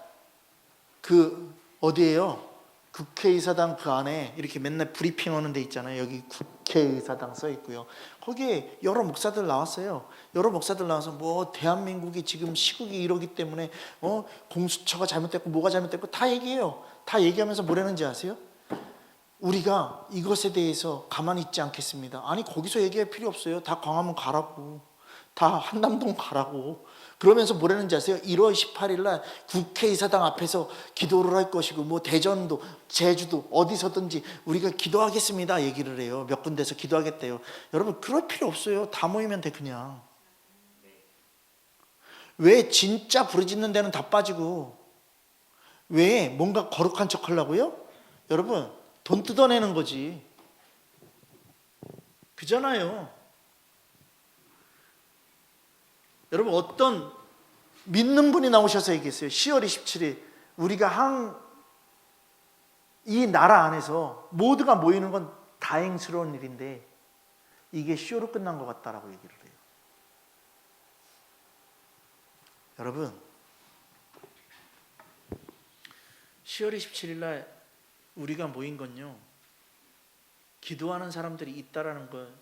어디에요? 국회의사당 그 안에 이렇게 맨날 브리핑 하는 데 있잖아요. 여기 국회의사당 써 있고요. 거기에 여러 목사들 나왔어요. 여러 목사들 나와서 뭐 대한민국이 지금 시국이 이러기 때문에 공수처가 잘못됐고 뭐가 잘못됐고 다 얘기해요. 다 얘기하면서 뭐라는지 아세요? 우리가 이것에 대해서 가만히 있지 않겠습니다. 아니 거기서 얘기할 필요 없어요. 다 광화문 가라고. 다 한남동 가라고. 그러면서 뭐라는지 아세요? 1월 18일 날 국회의사당 앞에서 기도를 할 것이고 뭐 대전도 제주도 어디서든지 우리가 기도하겠습니다 얘기를 해요. 몇 군데서 기도하겠대요. 여러분 그럴 필요 없어요. 다 모이면 돼 그냥. 왜 진짜 부르짖는 데는 다 빠지고 왜 뭔가 거룩한 척 하려고요? 여러분 돈 뜯어내는 거지. 그잖아요. 여러분 어떤 믿는 분이 나오셔서 얘기했어요. 10월 27일 우리가 이 나라 안에서 모두가 모이는 건 다행스러운 일인데 이게 쇼로 끝난 것 같다라고 얘기를 해요. 여러분 10월 27일 날 우리가 모인 건요 기도하는 사람들이 있다라는 걸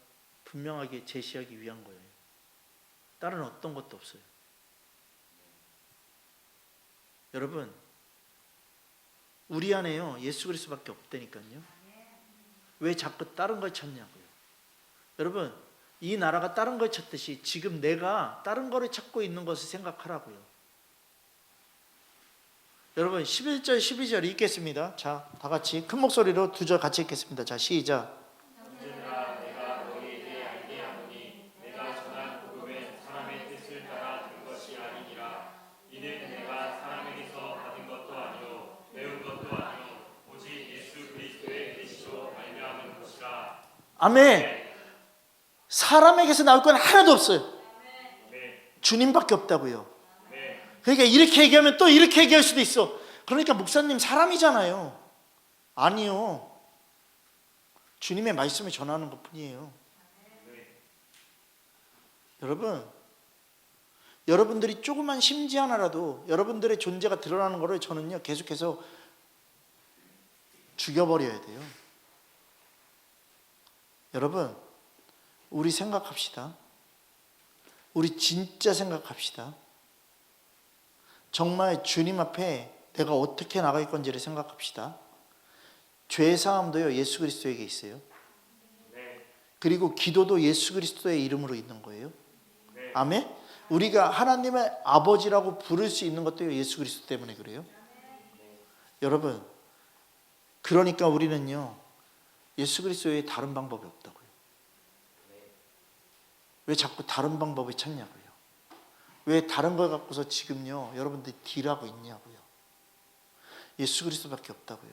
분명하게 제시하기 위한 거예요. 다른 어떤 것도 없어요. 여러분 우리 안에요 예수 그리스도밖에 없다니까요. 왜 자꾸 다른 걸 찾냐고요. 여러분 이 나라가 다른 걸 찾듯이 지금 내가 다른 거를 찾고 있는 것을 생각하라고요. 여러분 11절 12절 읽겠습니다. 자, 다 같이 큰 목소리로 두 절 같이 읽겠습니다. 자, 시작. 아멘. 사람에게서 나올 건 하나도 없어요. 주님밖에 없다고요. 그러니까 이렇게 얘기하면 또 이렇게 얘기할 수도 있어. 그러니까 목사님 사람이잖아요. 아니요. 주님의 말씀을 전하는 것 뿐이에요. 여러분들이 조그만 심지 하나라도 여러분들의 존재가 드러나는 것을 저는요 계속해서 죽여버려야 돼요. 여러분 우리 생각합시다. 우리 진짜 생각합시다. 정말 주님 앞에 내가 어떻게 나갈 건지를 생각합시다. 죄사함도요 예수 그리스도에게 있어요. 그리고 기도도 예수 그리스도의 이름으로 있는 거예요. 아멘. 우리가 하나님의 아버지라고 부를 수 있는 것도 예수 그리스도 때문에 그래요. 여러분 그러니까 우리는요 예수 그리스도 외에 다른 방법이 없다고요. 왜 자꾸 다른 방법을 찾냐고요. 왜 다른 걸 갖고서 지금요 여러분들이 딜하고 있냐고요. 예수 그리스도밖에 없다고요.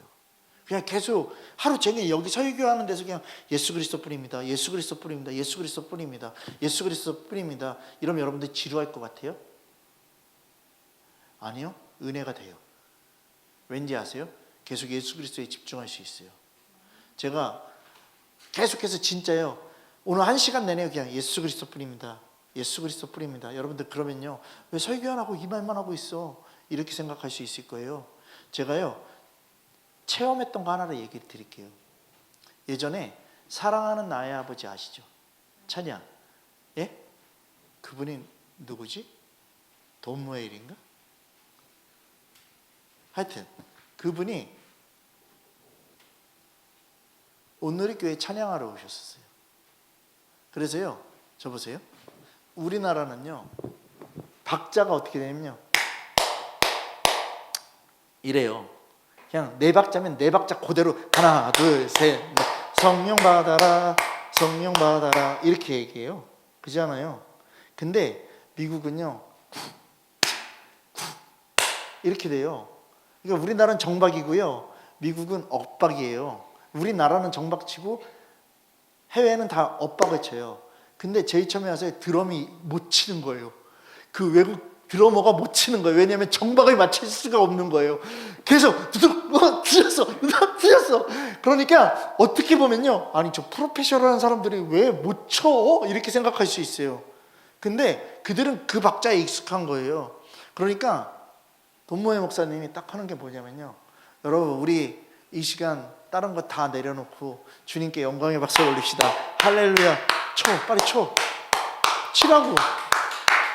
그냥 계속 하루 종일 여기 설교하는 데서 그냥 예수 그리스도 뿐입니다. 예수 그리스도 뿐입니다. 예수 그리스도 뿐입니다. 예수 그리스도 뿐입니다. 이러면 여러분들 지루할 것 같아요? 아니요. 은혜가 돼요. 왠지 아세요? 계속 예수 그리스도에 집중할 수 있어요. 제가 계속해서 진짜요 오늘 1시간 내내 그냥 예수 그리스도 뿐입니다. 예수 그리스도 뿐입니다. 여러분들 그러면요 왜 설교 안 하고 이 말만 하고 있어? 이렇게 생각할 수 있을 거예요. 제가요 체험했던 거 하나를 얘기 드릴게요. 예전에 사랑하는 나의 아버지 아시죠? 찬양. 예? 그분이 누구지? 돈무엘인가? 하여튼 그분이 오늘의 교회 찬양하러 오셨었어요. 그래서요 저 보세요. 우리나라는요 박자가 어떻게 되냐면요 이래요. 그냥 네 박자면 네 박자 그대로 하나 둘 셋 넷 성령 받아라 성령 받아라 이렇게 얘기해요. 그렇잖아요. 근데 미국은요 이렇게 돼요. 그러니까 우리나라는 정박이고요 미국은 엇박이에요. 우리나라는 정박치고 해외는 다 엇박을 쳐요. 근데 제일 처음에 와서 드럼이 못 치는 거예요. 그 외국 드러머가 못 치는 거예요. 왜냐하면 정박을 맞출 수가 없는 거예요. 계속 틀렸어. 그러니까 어떻게 보면요, 아니 저 프로페셔널한 사람들이 왜 못 쳐? 이렇게 생각할 수 있어요. 근데 그들은 그 박자에 익숙한 거예요. 그러니까 돈모의 목사님이 딱 하는 게 뭐냐면요, 여러분 우리 이 시간 다른 거 다 내려놓고 주님께 영광의 박수를 올립시다. 할렐루야. 빨리 치라고.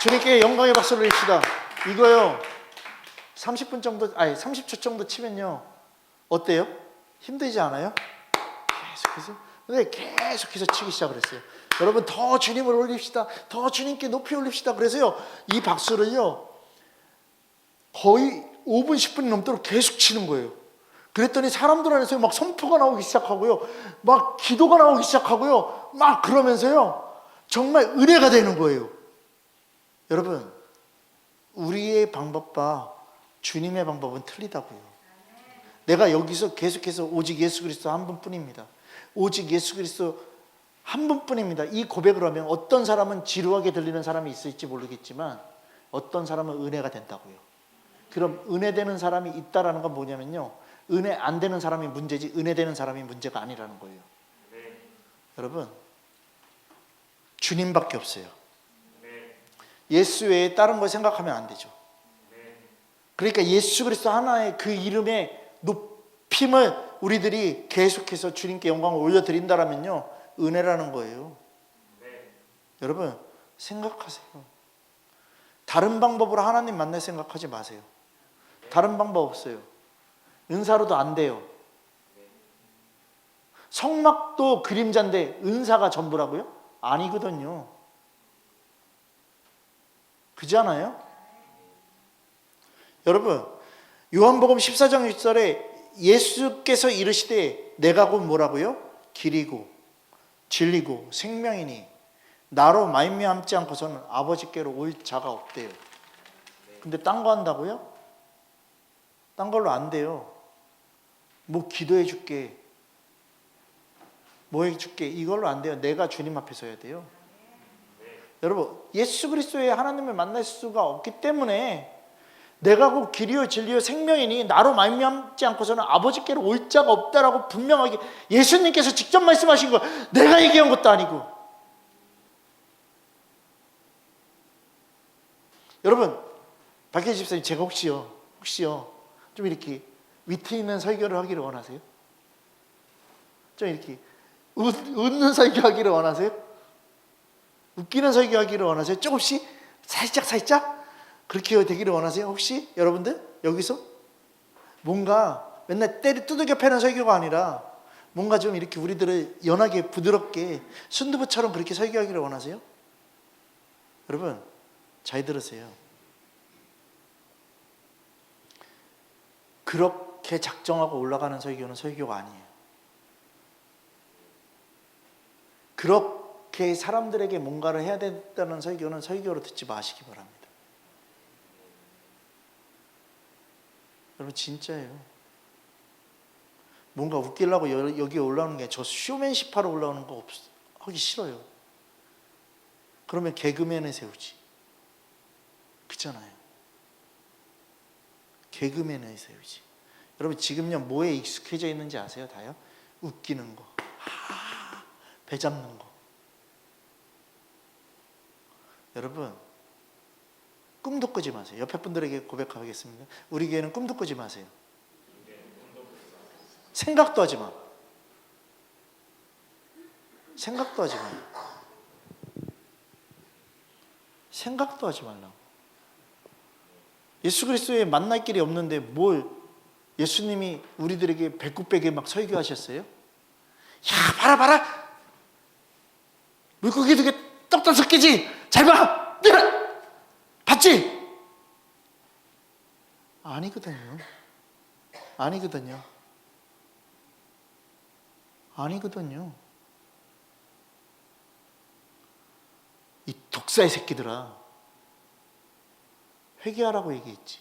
주님께 영광의 박수를 올립시다. 이거요 30분 정도, 30초 정도 치면요 어때요? 힘들지 않아요? 계속해서. 근데 계속해서 치기 시작을 했어요. 여러분 더 주님을 올립시다. 더 주님께 높이 올립시다. 그래서요 이 박수를요 거의 5분 10분이 넘도록 계속 치는 거예요. 그랬더니 사람들 안에서 막 선포가 나오기 시작하고요, 막 기도가 나오기 시작하고요, 막 그러면서요 정말 은혜가 되는 거예요. 여러분 우리의 방법과 주님의 방법은 틀리다고요. 내가 여기서 계속해서 오직 예수 그리스도 한 분뿐입니다. 오직 예수 그리스도 한 분뿐입니다. 이 고백을 하면 어떤 사람은 지루하게 들리는 사람이 있을지 모르겠지만 어떤 사람은 은혜가 된다고요. 그럼 은혜 되는 사람이 있다라는 건 뭐냐면요, 은혜 안 되는 사람이 문제지 은혜 되는 사람이 문제가 아니라는 거예요. 여러분 주님밖에 없어요. 예수 외에 다른 걸 생각하면 안 되죠. 그러니까 예수 그리스도 하나의 그 이름의 높임을 우리들이 계속해서 주님께 영광을 올려드린다라면요 은혜라는 거예요. 여러분 생각하세요. 다른 방법으로 하나님 만날 생각하지 마세요. 다른 방법 없어요. 은사로도 안 돼요. 성막도 그림자인데 은사가 전부라고요? 아니거든요. 그렇지 않아요? 여러분 요한복음 14장 6절에 예수께서 이르시되 내가 곧 뭐라고요? 길이고 진리고 생명이니 나로 말미암지 않고서는 아버지께로 올 자가 없대요. 근데 딴 거 한다고요? 딴 걸로 안 돼요. 뭐 기도해 줄게, 뭐 해줄게, 이걸로 안 돼요. 내가 주님 앞에 서야 돼요. 여러분 예수 그리스도의 하나님을 만날 수가 없기 때문에 내가 곧 길이요 진리요 생명이니 나로 말미암지 않고서는 아버지께로 올 자가 없다라고 분명하게 예수님께서 직접 말씀하신 거, 내가 얘기한 것도 아니고. 여러분 박혜지 집사님, 제가 혹시요 좀 이렇게 위트 있는 설교를 하기를 원하세요? 좀 이렇게 웃는 설교하기를 원하세요? 웃기는 설교하기를 원하세요? 조금씩 살짝 그렇게 되기를 원하세요? 혹시 여러분들 여기서 뭔가 맨날 때를 두들겨 패는 설교가 아니라 뭔가 좀 이렇게 우리들을 연하게 부드럽게 순두부처럼 그렇게 설교하기를 원하세요? 여러분 잘 들으세요. 그렇게 작정하고 올라가는 설교는 설교가 아니에요. 그렇게 사람들에게 뭔가를 해야 된다는 설교는 설교로 듣지 마시기 바랍니다. 여러분 진짜예요. 뭔가 웃기려고 여기에 올라오는 게, 저 쇼맨십 하러 올라오는 거 하기 싫어요. 그러면 개그맨을 세우지. 그렇잖아요. 개그맨을 세우지. 여러분 지금요 뭐에 익숙해져 있는지 아세요? 다요? 웃기는 거, 배 잡는 거. 여러분 꿈도 꾸지 마세요. 옆에 분들에게 고백하겠습니다. 우리 교회는 꿈도 꾸지 마세요. 생각도 하지 마. 생각도 하지 마. 생각도 하지 말라고. 예수 그리스도에 만날 길이 없는데 뭘 예수님이 우리들에게 배꼽배게 막 설교하셨어요? 야 봐라 물고기 되게 떡 섞이지? 잘 봐! 봤지? 아니거든요. 이 독사의 새끼들아, 회개하라고 얘기했지.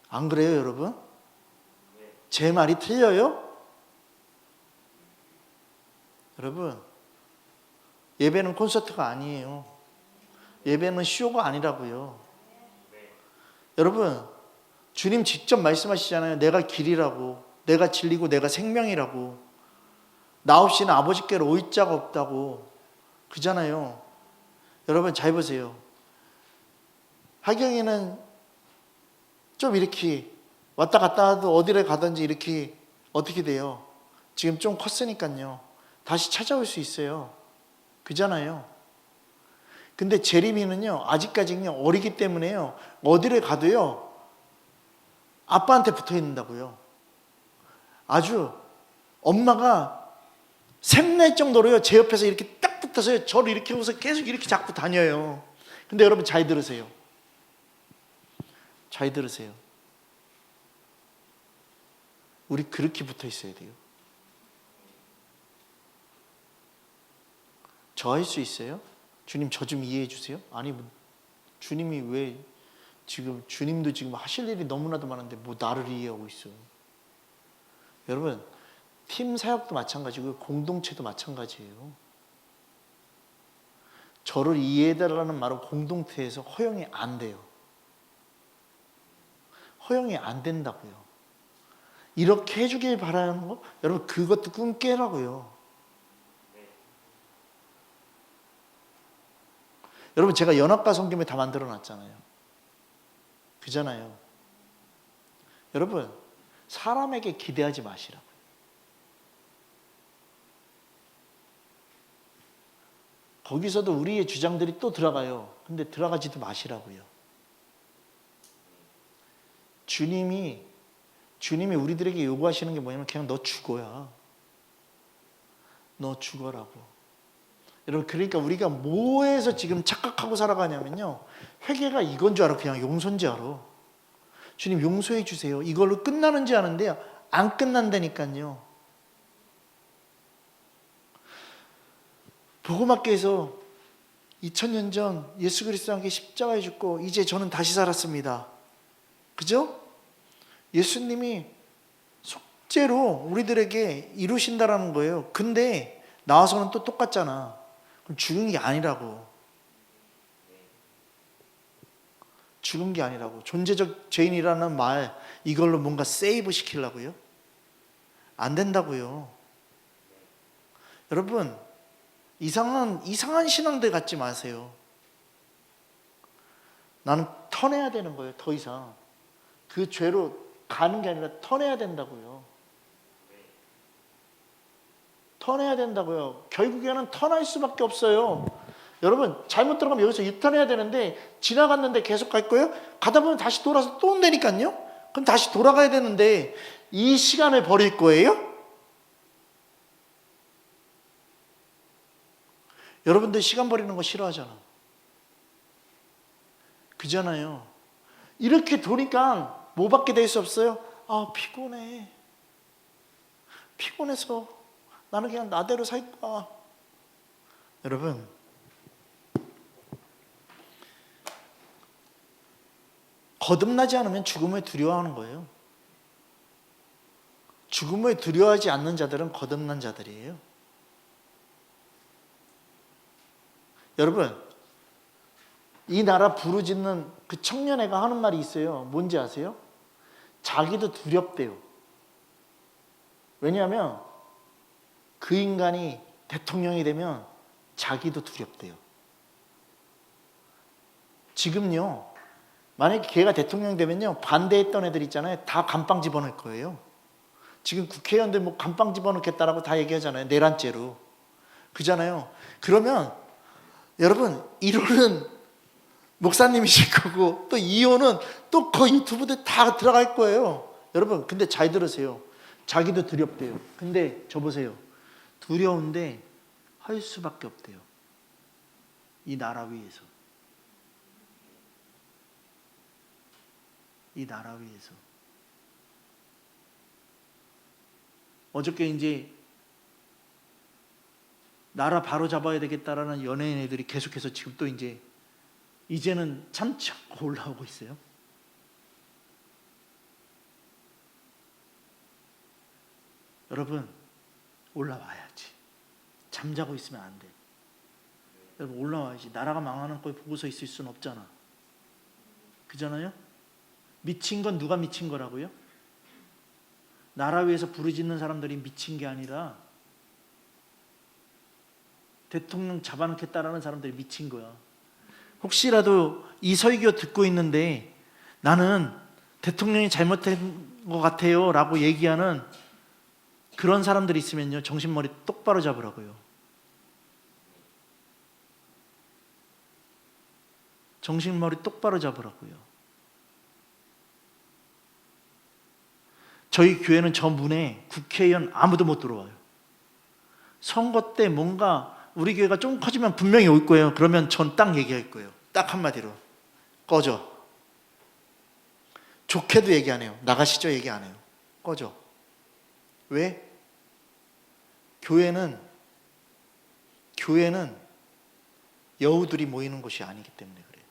안 그래요 여러분? 제 말이 틀려요? 여러분 예배는 콘서트가 아니에요. 예배는 쇼가 아니라고요. 여러분, 주님 직접 말씀하시잖아요. 내가 길이라고, 내가 진리고 내가 생명이라고, 나 없이는 아버지께로 올 자가 없다고 그잖아요. 여러분 잘 보세요. 하경이는 좀 이렇게 왔다 갔다 하도 어디를 가든지 이렇게 어떻게 돼요? 지금 좀 컸으니까요. 다시 찾아올 수 있어요. 그잖아요. 근데 제림이는요, 아직까지는요, 어리기 때문에요, 어디를 가도요, 아빠한테 붙어 있는다고요. 아주 엄마가 샘날 정도로요, 제 옆에서 이렇게 딱 붙어서요, 저를 이렇게 하고서 계속 이렇게 잡고 다녀요. 근데 여러분 잘 들으세요. 잘 들으세요. 우리 그렇게 붙어 있어야 돼요. 저 할 수 있어요? 주님 저 좀 이해해 주세요. 아니 주님이 왜 지금 주님도 지금 하실 일이 너무나도 많은데 뭐 나를 이해하고 있어요. 여러분 팀 사역도 마찬가지고 공동체도 마찬가지예요. 저를 이해해달라는 말은 공동체에서 허용이 안 돼요. 허용이 안 된다고요. 이렇게 해주길 바라는 거 여러분 그것도 꿈 깨라고요. 여러분 제가 연합과 성김에 다 만들어 놨잖아요. 그잖아요. 여러분 사람에게 기대하지 마시라고요. 거기서도 우리의 주장들이 또 들어가요. 근데 들어가지도 마시라고요. 주님이 우리들에게 요구하시는 게 뭐냐면 그냥 너 죽어야. 너 죽어라고. 여러분 그러니까 우리가 뭐해서 지금 착각하고 살아가냐면요, 회개가 이건 줄 알아. 그냥 용서인 줄 알아. 주님 용서해 주세요. 이걸로 끝나는 줄 아는데요, 안 끝난다니까요. 복음학교에서 2000년 전 예수 그리스도와 함께 십자가에 죽고 이제 저는 다시 살았습니다. 그죠? 예수님이 속죄로 우리들에게 이루신다라는 거예요. 근데 나와서는 또 똑같잖아. 그럼 죽은 게 아니라고. 죽은 게 아니라고. 존재적 죄인이라는 말 이걸로 뭔가 세이브 시키려고요? 안 된다고요. 여러분 이상한 신앙들 갖지 마세요. 나는 터내야 되는 거예요. 더 이상 그 죄로 가는 게 아니라 터내야 된다고요. 터내야 된다고요. 결국에는 터날 수밖에 없어요. 여러분 잘못 들어가면 여기서 유턴해야 되는데 지나갔는데 계속 갈 거예요? 가다 보면 다시 돌아서 또 온다니까요. 그럼 다시 돌아가야 되는데 이 시간을 버릴 거예요? 여러분들 시간 버리는 거 싫어하잖아. 그잖아요. 이렇게 도니까 뭐 받게 될 수 없어요? 아 피곤해. 피곤해서 나는 그냥 나대로 살 거야. 여러분 거듭나지 않으면 죽음을 두려워하는 거예요. 죽음을 두려워하지 않는 자들은 거듭난 자들이에요. 여러분 이 나라 부르짖는 그 청년애가 하는 말이 있어요. 뭔지 아세요? 자기도 두렵대요. 왜냐하면 그 인간이 대통령이 되면 자기도 두렵대요. 지금요 만약에 걔가 대통령 되면요 반대했던 애들 있잖아요, 다 감방 집어넣을 거예요. 지금 국회의원들 뭐 감방 집어넣겠다라고 다 얘기하잖아요. 내란죄로. 그잖아요. 그러면 여러분 1호는 목사님이실 거고 또 2호는 또 그 유튜브들 다 들어갈 거예요. 여러분 근데 잘 들으세요. 자기도 두렵대요. 근데 저 보세요. 두려운데 할 수밖에 없대요. 이 나라 위에서. 이 나라 위에서. 어저께 이제 나라 바로 잡아야 되겠다라는 연예인 애들이 계속해서 지금 또 이제는 참지 않고 올라오고 있어요. 여러분 올라와야지. 잠자고 있으면 안 돼. 여러분 올라와야지. 나라가 망하는 걸 보고서 있을 수는 없잖아. 그잖아요? 미친 건 누가 미친 거라고요? 나라 위에서 부르짖는 사람들이 미친 게 아니라 대통령 잡아놓겠다라는 사람들이 미친 거야. 혹시라도 이 설교 듣고 있는데 나는 대통령이 잘못한 것 같아요 라고 얘기하는 그런 사람들이 있으면요, 정신머리 똑바로 잡으라고요. 정신머리 똑바로 잡으라고요. 저희 교회는 저 문에 국회의원 아무도 못 들어와요. 선거 때 뭔가 우리 교회가 좀 커지면 분명히 올 거예요. 그러면 전 딱 얘기할 거예요. 딱 한마디로 꺼져. 좋게도 얘기 안 해요. 나가시죠 얘기 안 해요. 꺼져. 왜? 교회는 여우들이 모이는 곳이 아니기 때문에 그래요.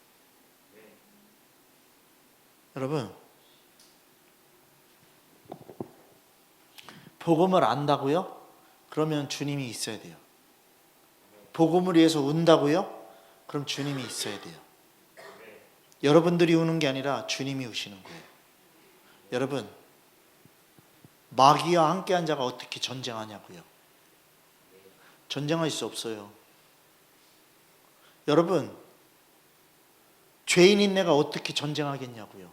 여러분, 복음을 안다고요? 그러면 주님이 있어야 돼요. 복음을 위해서 운다고요? 그럼 주님이 있어야 돼요. 여러분들이 우는 게 아니라 주님이 우시는 거예요. 여러분, 마귀와 함께한 자가 어떻게 전쟁하냐고요? 전쟁할 수 없어요. 여러분, 죄인인 내가 어떻게 전쟁하겠냐고요?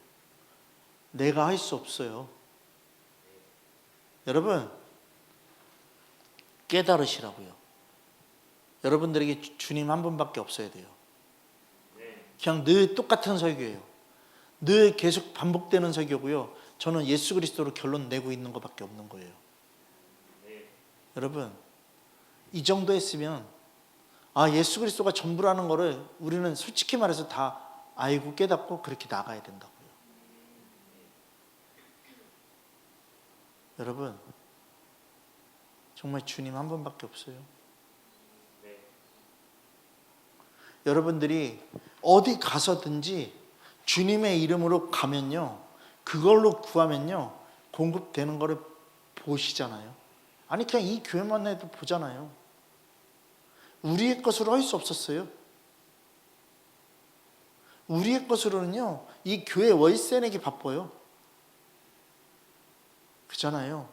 내가 할 수 없어요. 여러분, 깨달으시라고요. 여러분들에게 주님 한 분밖에 없어야 돼요. 그냥 늘 똑같은 설교예요. 늘 계속 반복되는 설교고요. 저는 예수 그리스도로 결론 내고 있는 것밖에 없는 거예요. 여러분, 이 정도 했으면 예수 그리스도가 전부라는 거를 우리는 솔직히 말해서 다 알고 깨닫고 그렇게 나가야 된다고요. 여러분, 정말 주님 한 분밖에 없어요. 여러분들이 어디 가서든지 주님의 이름으로 가면요, 그걸로 구하면요 공급되는 거를 보시잖아요. 아니 그냥 이 교회만 해도 보잖아요. 우리의 것으로 할 수 없었어요. 우리의 것으로는요 이 교회 월세 내기 바빠요. 그잖아요.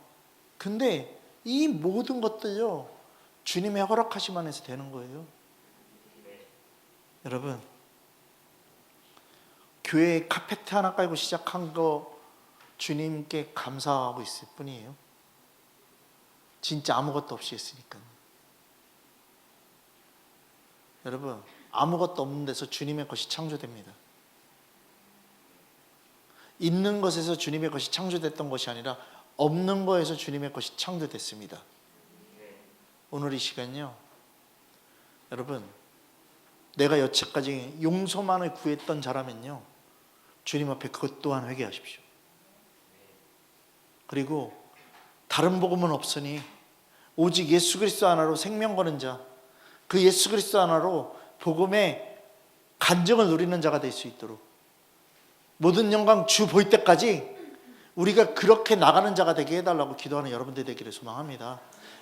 근데 이 모든 것들요 주님의 허락하심 안에서 되는 거예요. 여러분, 교회에 카페트 하나 깔고 시작한 거 주님께 감사하고 있을 뿐이에요. 진짜 아무것도 없이 했으니까요. 여러분, 아무것도 없는 데서 주님의 것이 창조됩니다. 있는 것에서 주님의 것이 창조됐던 것이 아니라 없는 거에서 주님의 것이 창조됐습니다. 오늘 이 시간요, 여러분, 내가 여태까지 용서만을 구했던 자라면요 주님 앞에 그것 또한 회개하십시오. 그리고 다른 복음은 없으니 오직 예수 그리스도 하나로 생명 거는 자, 그 예수 그리스도 하나로 복음의 간증을 누리는 자가 될 수 있도록 모든 영광 주 볼 때까지 우리가 그렇게 나가는 자가 되게 해달라고 기도하는 여러분들 되기를 소망합니다.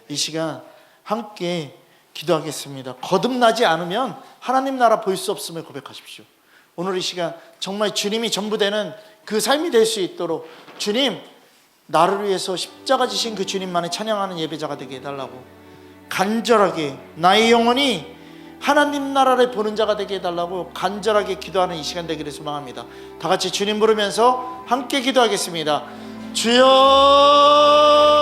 이 시간 함께 기도하겠습니다. 거듭나지 않으면 하나님 나라 볼 수 없음을 고백하십시오. 오늘 이 시간 정말 주님이 전부 되는 그 삶이 될 수 있도록 주님, 나를 위해서 십자가 지신 그 주님만을 찬양하는 예배자가 되게 해달라고 간절하게 나의 영혼이 하나님 나라를 보는 자가 되게 해달라고 간절하게 기도하는 이 시간 되기를 소망합니다. 다 같이 주님 부르면서 함께 기도하겠습니다. 주여